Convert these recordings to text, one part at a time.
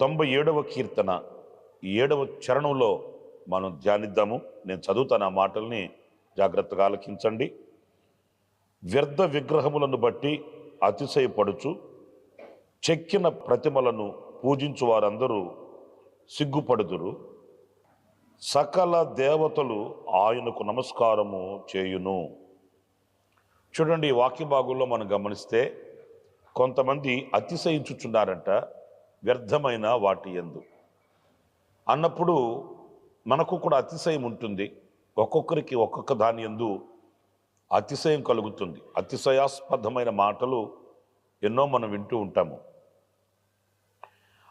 97వ కీర్తన 7వ చరణంలో మనం ధ్యానిద్దాము. నేను చదువుతాను ఆ మాటల్ని, జాగ్రత్తగా ఆలకించండి. వ్యర్థ విగ్రహములను బట్టి అతిశయపడుచు చెక్కిన ప్రతిమలను పూజించు వారందరూ సిగ్గుపడుదురు. సకల దేవతలు ఆయనకు నమస్కారము చేయును. చూడండి, ఈ వాక్య భాగంలో మనం గమనిస్తే కొంతమంది అతిశయించుచున్నారంట వ్యర్థమైన వాటి యందు అన్నప్పుడు మనకు కూడా అతిశయం ఉంటుంది. ఒక్కొక్కరికి ఒక్కొక్క దాని యందు అతిశయం కలుగుతుంది. అతిశయాస్పదమైన మాటలు ఎన్నో మనం వింటూ ఉంటాము.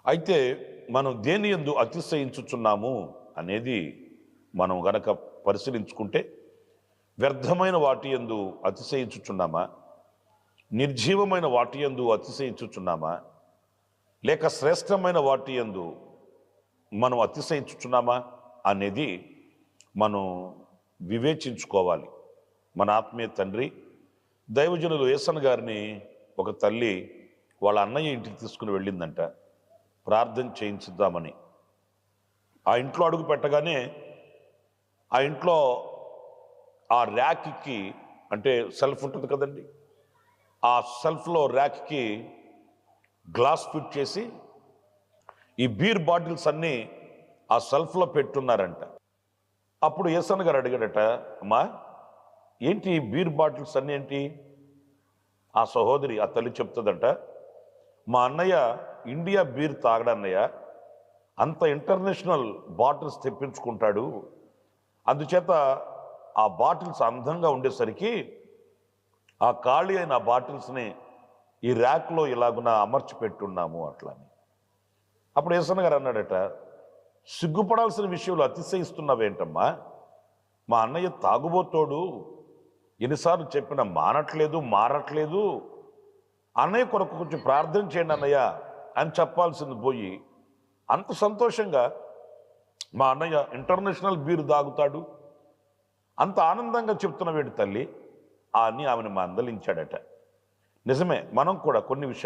అయితే మనం దేని యందు అతిశయించుచున్నాము అనేది మనం గనక పరిశీలించుకుంటే, వ్యర్థమైన వాటి యందు అతిశయించుచున్నామా, నిర్జీవమైన వాటి యందు అతిశయించుచున్నామా, లేక శ్రేష్టమైన వాటి యందు మనం అతిశయించుచున్నామా అనేది మనం వివేచించుకోవాలి. మన ఆత్మీయ తండ్రి దైవజనులు యేసన్న గారిని ఒక తల్లి వాళ్ళ అన్నయ్య ఇంటికి తీసుకుని వెళ్ళిందంట ప్రార్థన చేయించుద్దామని. ఆ ఇంట్లో అడుగు పెట్టగానే ఆ ఇంట్లో ఆ ర్యాక్కి, అంటే సెల్ఫ్ ఉంటుంది కదండి, ఆ సెల్ఫ్లో ర్యాక్కి గ్లాస్ ఫిట్ చేసి ఈ బీర్ బాటిల్స్ అన్నీ ఆ సెల్ఫ్లో పెట్టున్నారంట. అప్పుడు యేసన్న గారు అడిగాడట, అమ్మా ఏంటి ఈ బీర్ బాటిల్స్ అన్నీ ఏంటి? ఆ సహోదరి, ఆ తల్లి చెప్తుందంట, మా అన్నయ్య ఇండియా బీర్ తాగడన్నయ్య, అంత ఇంటర్నేషనల్ బాటిల్స్ తెప్పించుకుంటాడు, అందుచేత ఆ బాటిల్స్ అందంగా ఉండేసరికి ఆ ఖాళీ అయిన ఆ బాటిల్స్ని ఈ ర్యాక్లో ఇలాగున అమర్చి పెట్టున్నాము అట్లా అని. అప్పుడు యేసన్న గారు అన్నాడట, సిగ్గుపడాల్సిన విషయంలో అతిశయిస్తున్నావేంటమ్మా? మా అన్నయ్య తాగుబోతోడు, ఎన్నిసార్లు చెప్పినా మారట్లేదు, అన్నయ్య కొరకు కొంచెం ప్రార్థన చేయండి అన్నయ్య అని చెప్పాల్సింది పోయి, అంత సంతోషంగా మా అన్నయ్య ఇంటర్నేషనల్ బీరు తాగుతాడు అంత ఆనందంగా చెప్తున్నవేంటి తల్లి అని ఆమెను మందలించాడట. నిజమే, మనం కూడా కొన్ని విషయాలు